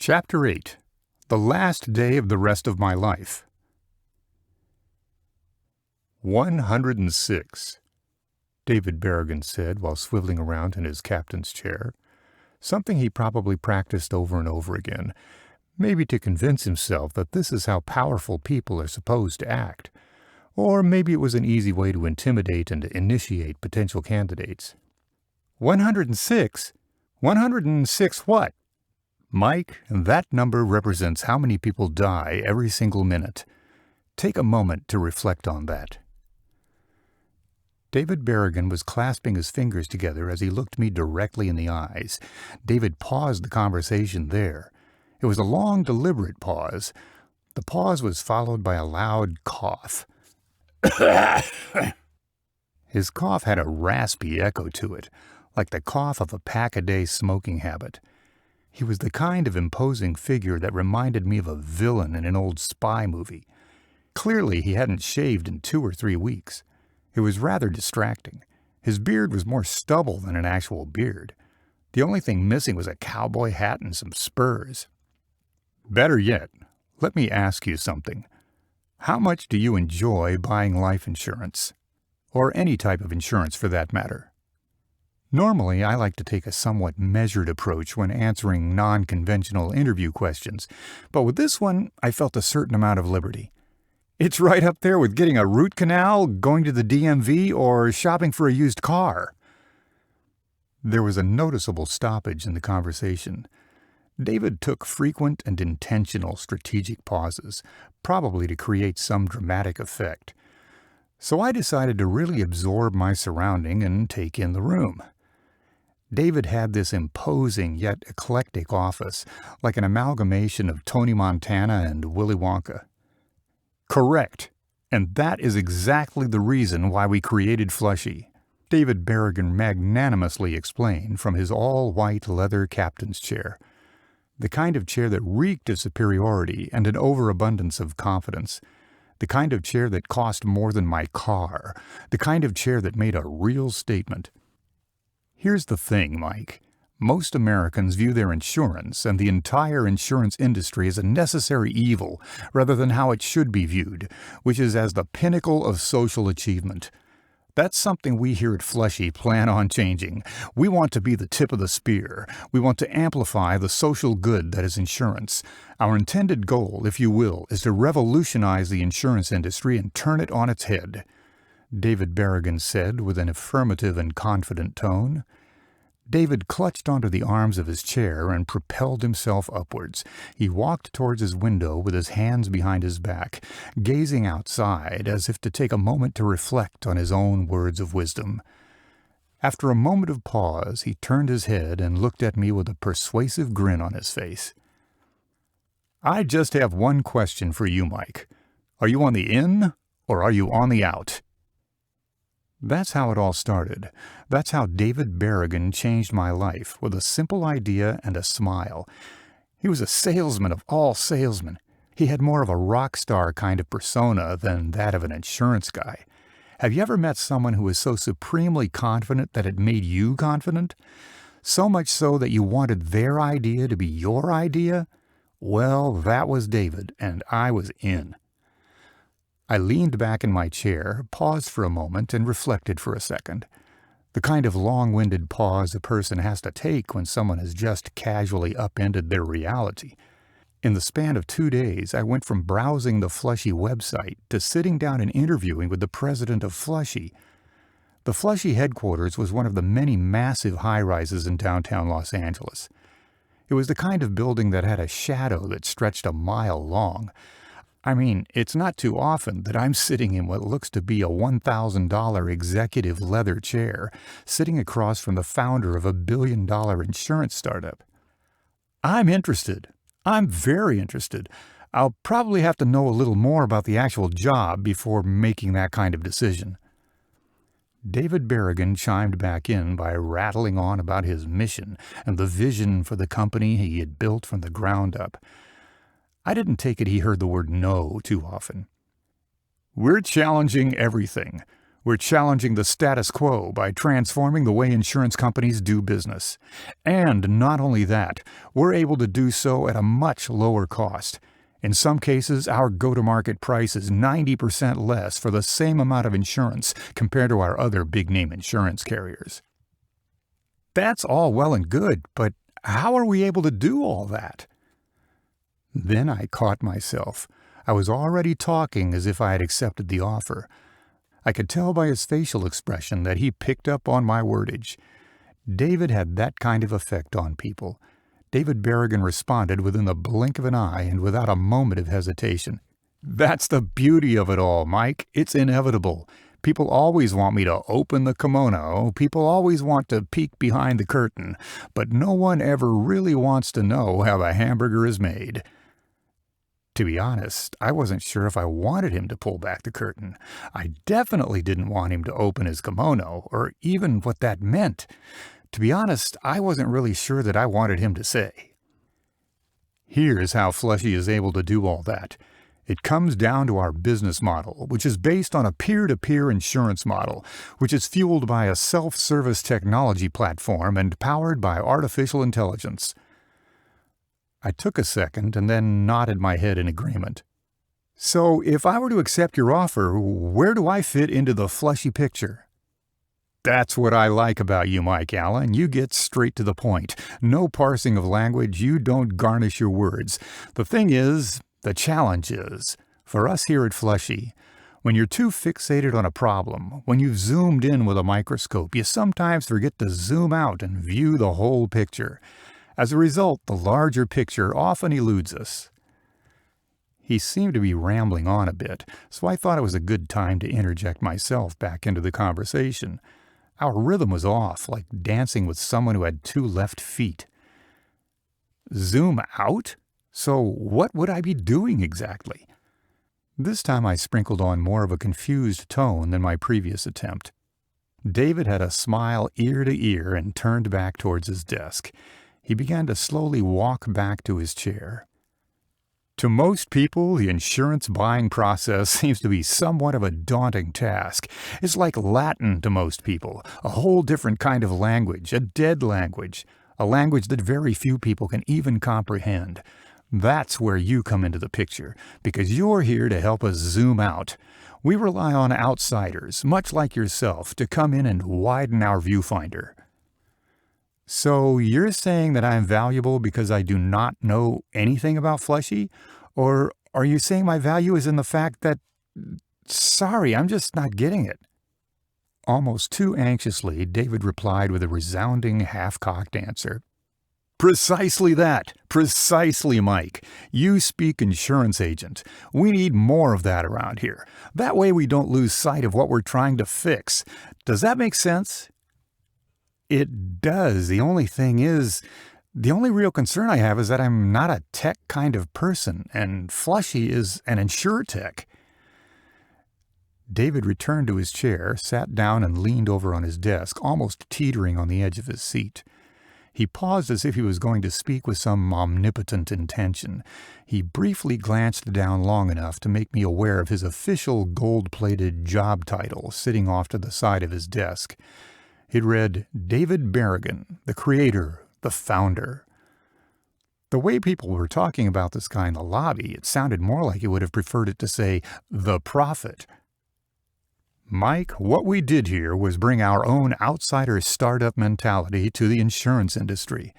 Chapter 8. The Last Day of the Rest of My Life. 106, David Berrigan said while swiveling around in his captain's chair, something he probably practiced over and over again, maybe to convince himself that this is how powerful people are supposed to act, or maybe it was an easy way to intimidate and to initiate potential candidates. 106? 106 what? Mike, that number represents how many people die every single minute. Take a moment to reflect on that. David Berrigan was clasping his fingers together as he looked me directly in the eyes. David paused the conversation there. It was a long, deliberate pause. The pause was followed by a loud cough. His cough had a raspy echo to it, like the cough of a pack-a-day smoking habit. He was the kind of imposing figure that reminded me of a villain in an old spy movie. Clearly, he hadn't shaved in 2 or 3 weeks. It was rather distracting. His beard was more stubble than an actual beard. The only thing missing was a cowboy hat and some spurs. Better yet, let me ask you something. How much do you enjoy buying life insurance? Or any type of insurance for that matter? Normally, I like to take a somewhat measured approach when answering non-conventional interview questions, but with this one, I felt a certain amount of liberty. It's right up there with getting a root canal, going to the DMV, or shopping for a used car. There was a noticeable stoppage in the conversation. David took frequent and intentional strategic pauses, probably to create some dramatic effect. So I decided to really absorb my surrounding and take in the room. David had this imposing yet eclectic office, like an amalgamation of Tony Montana and Willy Wonka. Correct, and that is exactly the reason why we created Flushy, David Berrigan magnanimously explained from his all-white leather captain's chair. The kind of chair that reeked of superiority and an overabundance of confidence. The kind of chair that cost more than my car. The kind of chair that made a real statement. Here's the thing, Mike. Most Americans view their insurance and the entire insurance industry as a necessary evil rather than how it should be viewed, which is as the pinnacle of social achievement. That's something we here at Flushy plan on changing. We want to be the tip of the spear. We want to amplify the social good that is insurance. Our intended goal, if you will, is to revolutionize the insurance industry and turn it on its head. David Berrigan said with an affirmative and confident tone. David clutched onto the arms of his chair and propelled himself upwards. He walked towards his window with his hands behind his back, gazing outside as if to take a moment to reflect on his own words of wisdom. After a moment of pause, he turned his head and looked at me with a persuasive grin on his face. I just have one question for you, Mike. Are you on the in or are you on the out? That's how it all started. That's how David Berrigan changed my life, with a simple idea and a smile. He was a salesman of all salesmen. He had more of a rock star kind of persona than that of an insurance guy. Have you ever met someone who was so supremely confident that it made you confident? So much so that you wanted their idea to be your idea? Well, that was David, and I was in. I leaned back in my chair, paused for a moment, and reflected for a second. The kind of long-winded pause a person has to take when someone has just casually upended their reality. In the span of 2 days, I went from browsing the Flushy website to sitting down and interviewing with the president of Flushy. The Flushy headquarters was one of the many massive high-rises in downtown Los Angeles. It was the kind of building that had a shadow that stretched a mile long. I mean, it's not too often that I'm sitting in what looks to be a $1,000 executive leather chair, sitting across from the founder of a billion-dollar insurance startup. I'm interested. I'm very interested. I'll probably have to know a little more about the actual job before making that kind of decision. David Berrigan chimed back in by rattling on about his mission and the vision for the company he had built from the ground up. I didn't take it he heard the word no too often. We're challenging everything. We're challenging the status quo by transforming the way insurance companies do business. And not only that, we're able to do so at a much lower cost. In some cases, our go-to-market price is 90% less for the same amount of insurance compared to our other big-name insurance carriers. That's all well and good, but how are we able to do all that? Then I caught myself. I was already talking as if I had accepted the offer. I could tell by his facial expression that he picked up on my wordage. David had that kind of effect on people. David Berrigan responded within the blink of an eye and without a moment of hesitation. That's the beauty of it all, Mike. It's inevitable. People always want me to open the kimono. People always want to peek behind the curtain. But no one ever really wants to know how the hamburger is made. To be honest, I wasn't sure if I wanted him to pull back the curtain. I definitely didn't want him to open his kimono, or even what that meant. To be honest, I wasn't really sure that I wanted him to say. Here's how Flushy is able to do all that. It comes down to our business model, which is based on a peer-to-peer insurance model, which is fueled by a self-service technology platform and powered by artificial intelligence. I took a second and then nodded my head in agreement. So, if I were to accept your offer, where do I fit into the Flushy picture? That's what I like about you, Mike Allen. You get straight to the point. No parsing of language. You don't garnish your words. The thing is, the challenge is, for us here at Flushy, when you're too fixated on a problem, when you've zoomed in with a microscope, you sometimes forget to zoom out and view the whole picture. As a result, the larger picture often eludes us. He seemed to be rambling on a bit, so I thought it was a good time to interject myself back into the conversation. Our rhythm was off, like dancing with someone who had two left feet. Zoom out? So what would I be doing exactly? This time I sprinkled on more of a confused tone than my previous attempt. David had a smile ear to ear and turned back towards his desk. He began to slowly walk back to his chair. To most people, the insurance buying process seems to be somewhat of a daunting task. It's like Latin to most people, a whole different kind of language, a dead language, a language that very few people can even comprehend. That's where you come into the picture, because you're here to help us zoom out. We rely on outsiders, much like yourself, to come in and widen our viewfinder. So you're saying that I'm valuable because I do not know anything about Flushy? Or are you saying my value is in the fact that... Sorry, I'm just not getting it. Almost too anxiously, David replied with a resounding half-cocked answer. Precisely that. Precisely, Mike. You speak insurance agent. We need more of that around here. That way we don't lose sight of what we're trying to fix. Does that make sense? It does. The only real concern I have is that I'm not a tech kind of person, and Flushy is an Insure-tech. David returned to his chair, sat down and leaned over on his desk, almost teetering on the edge of his seat. He paused as if he was going to speak with some omnipotent intention. He briefly glanced down long enough to make me aware of his official gold-plated job title sitting off to the side of his desk. It read, David Berrigan, the creator, the founder. The way people were talking about this guy in the lobby, it sounded more like he would have preferred it to say, the prophet. Mike, what we did here was bring our own outsider startup mentality to the insurance industry.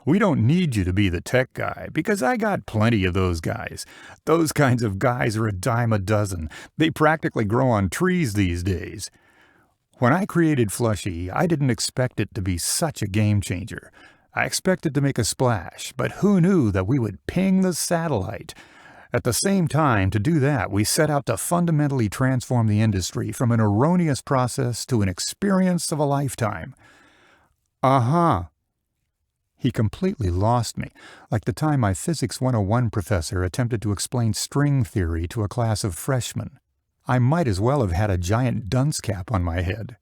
We don't need you to be the tech guy, because I got plenty of those guys. Those kinds of guys are a dime a dozen. They practically grow on trees these days. When I created Flushy, I didn't expect it to be such a game changer. I expected to make a splash, but who knew that we would ping the satellite? At the same time, to do that, we set out to fundamentally transform the industry from an erroneous process to an experience of a lifetime. He completely lost me, like the time my Physics 101 professor attempted to explain string theory to a class of freshmen. I might as well have had a giant dunce cap on my head.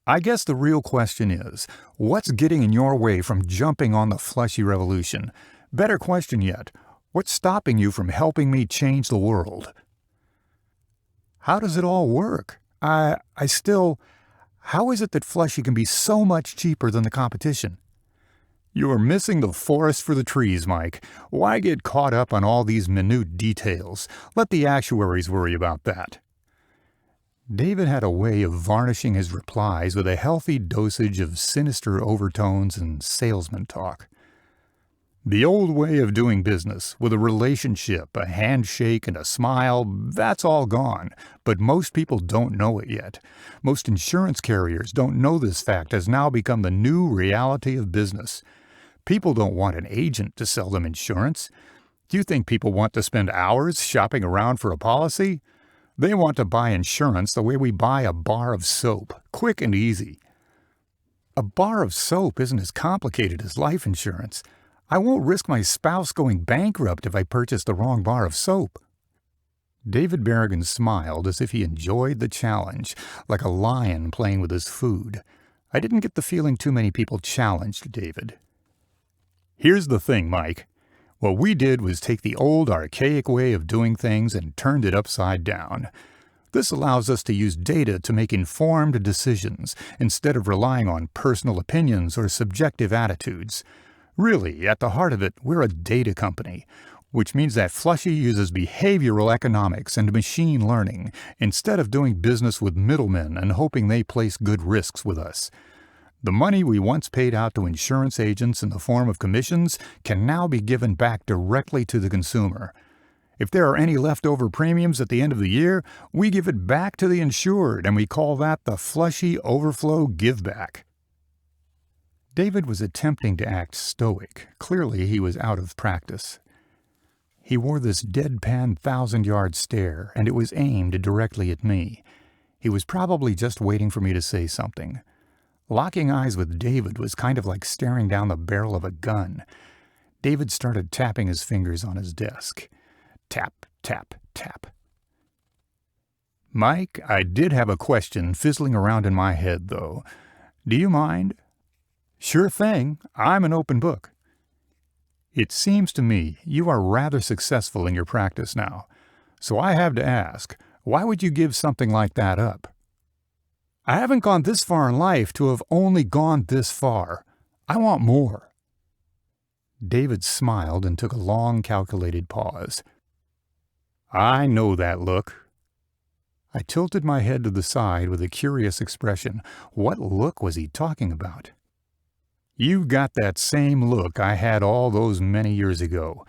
I guess the real question is, what's getting in your way from jumping on the Flushy revolution? Better question yet, what's stopping you from helping me change the world? How does it all work? I still... How is it that Flushy can be so much cheaper than the competition? You're missing the forest for the trees, Mike. Why get caught up on all these minute details? Let the actuaries worry about that. David had a way of varnishing his replies with a healthy dosage of sinister overtones and salesman talk. The old way of doing business, with a relationship, a handshake, and a smile, that's all gone, but most people don't know it yet. Most insurance carriers don't know this fact has now become the new reality of business. People don't want an agent to sell them insurance. Do you think people want to spend hours shopping around for a policy? They want to buy insurance the way we buy a bar of soap, quick and easy. A bar of soap isn't as complicated as life insurance. I won't risk my spouse going bankrupt if I purchase the wrong bar of soap. David Berrigan smiled as if he enjoyed the challenge, like a lion playing with his food. I didn't get the feeling too many people challenged David. Here's the thing, Mike. What we did was take the old archaic way of doing things and turned it upside down. This allows us to use data to make informed decisions instead of relying on personal opinions or subjective attitudes. Really, at the heart of it, we're a data company, which means that Flushy uses behavioral economics and machine learning instead of doing business with middlemen and hoping they place good risks with us. The money we once paid out to insurance agents in the form of commissions can now be given back directly to the consumer. If there are any leftover premiums at the end of the year, we give it back to the insured, and we call that the Flushy Overflow Giveback. David was attempting to act stoic. Clearly, he was out of practice. He wore this deadpan 1,000-yard stare, and it was aimed directly at me. He was probably just waiting for me to say something. Locking eyes with David was kind of like staring down the barrel of a gun. David started tapping his fingers on his desk. Tap, tap, tap. Mike, I did have a question fizzling around in my head, though. Do you mind? Sure thing. I'm an open book. It seems to me you are rather successful in your practice now. So I have to ask, why would you give something like that up? I haven't gone this far in life to have only gone this far. I want more. David smiled and took a long, calculated pause. I know that look. I tilted my head to the side with a curious expression. What look was he talking about? You've got that same look I had all those many years ago.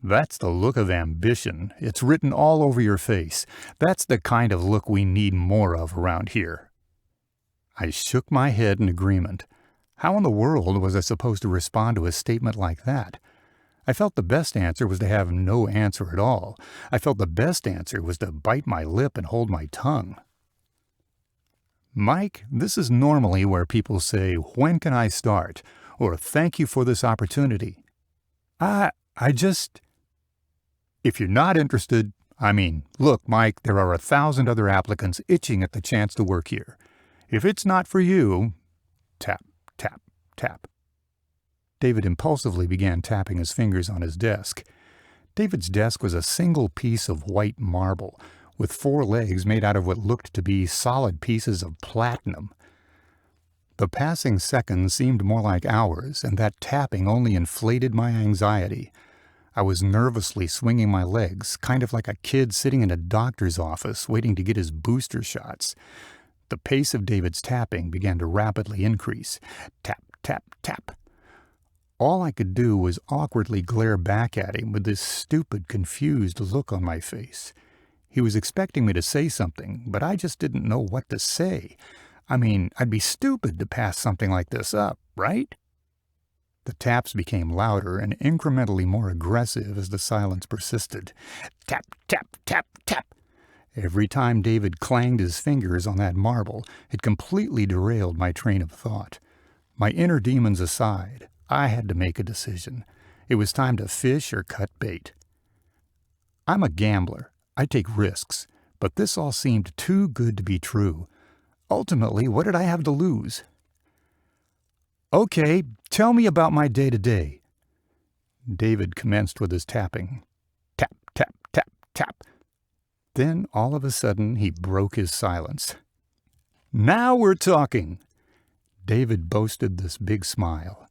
That's the look of ambition. It's written all over your face. That's the kind of look we need more of around here. I shook my head in agreement. How in the world was I supposed to respond to a statement like that? I felt the best answer was to have no answer at all. I felt the best answer was to bite my lip and hold my tongue. Mike, this is normally where people say, "When can I start?" or "Thank you for this opportunity." I just... If you're not interested, look, Mike, there are 1,000 other applicants itching at the chance to work here. If it's not for you... Tap, tap, tap. David impulsively began tapping his fingers on his desk. David's desk was a single piece of white marble, with 4 legs made out of what looked to be solid pieces of platinum. The passing seconds seemed more like hours, and that tapping only inflated my anxiety. I was nervously swinging my legs, kind of like a kid sitting in a doctor's office waiting to get his booster shots. The pace of David's tapping began to rapidly increase. Tap, tap, tap. All I could do was awkwardly glare back at him with this stupid, confused look on my face. He was expecting me to say something, but I just didn't know what to say. I'd be stupid to pass something like this up, right? The taps became louder and incrementally more aggressive as the silence persisted. Tap, tap, tap, tap. Every time David clanged his fingers on that marble, it completely derailed my train of thought. My inner demons aside, I had to make a decision. It was time to fish or cut bait. I'm a gambler. I take risks, but this all seemed too good to be true. Ultimately, what did I have to lose? Okay, tell me about my day-to-day. David commenced with his tapping. Tap, tap, tap, tap. Then, all of a sudden, he broke his silence. Now we're talking. David boasted this big smile.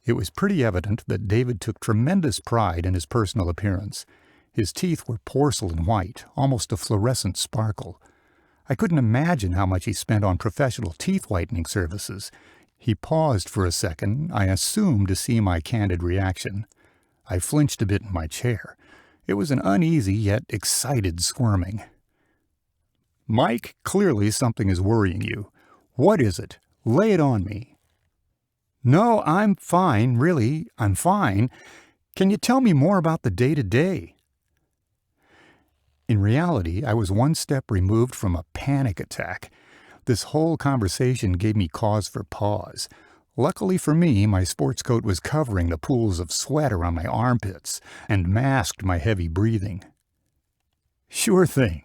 It was pretty evident that David took tremendous pride in his personal appearance. His teeth were porcelain white, almost a fluorescent sparkle. I couldn't imagine how much he spent on professional teeth whitening services. He paused for a second, I assumed to see my candid reaction. I flinched a bit in my chair. It was an uneasy yet excited squirming. Mike, clearly something is worrying you. What is it? Lay it on me. No, I'm fine, really, I'm fine. Can you tell me more about the day-to-day? In reality, I was one step removed from a panic attack. This whole conversation gave me cause for pause. Luckily for me, my sports coat was covering the pools of sweat around my armpits and masked my heavy breathing. Sure thing.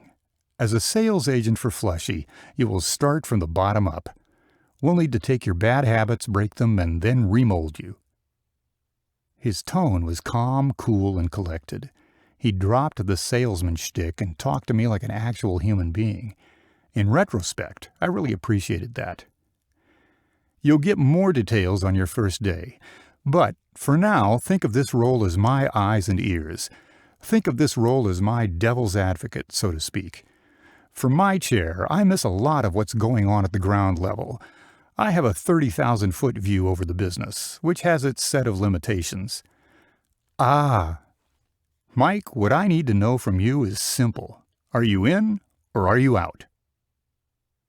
As a sales agent for Flushy, you will start from the bottom up. We'll need to take your bad habits, break them, and then remold you. His tone was calm, cool, and collected. He dropped the salesman shtick and talked to me like an actual human being. In retrospect, I really appreciated that. You'll get more details on your first day, but for now, think of this role as my eyes and ears. Think of this role as my devil's advocate, so to speak. From my chair, I miss a lot of what's going on at the ground level. I have a 30,000-foot view over the business, which has its set of limitations. Mike, what I need to know from you is simple. Are you in or are you out?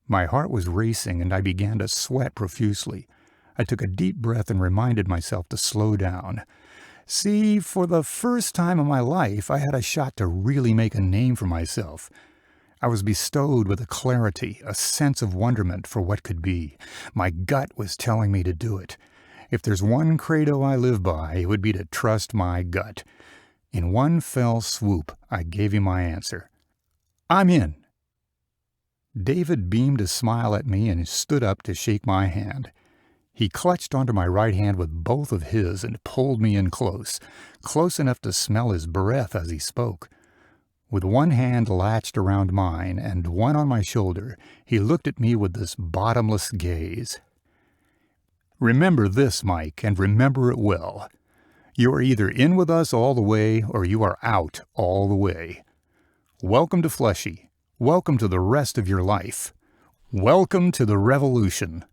My heart was racing and I began to sweat profusely. I took a deep breath and reminded myself to slow down. See, for the first time in my life, I had a shot to really make a name for myself. I was bestowed with a clarity, a sense of wonderment for what could be. My gut was telling me to do it. If there's one credo I live by, it would be to trust my gut. In one fell swoop, I gave him my answer. I'm in. David beamed a smile at me and stood up to shake my hand. He clutched onto my right hand with both of his and pulled me in close enough to smell his breath as he spoke. With one hand latched around mine and one on my shoulder, he looked at me with this bottomless gaze. Remember this, Mike, and remember it well. You are either in with us all the way or you are out all the way. Welcome to Flushy. Welcome to the rest of your life. Welcome to the revolution.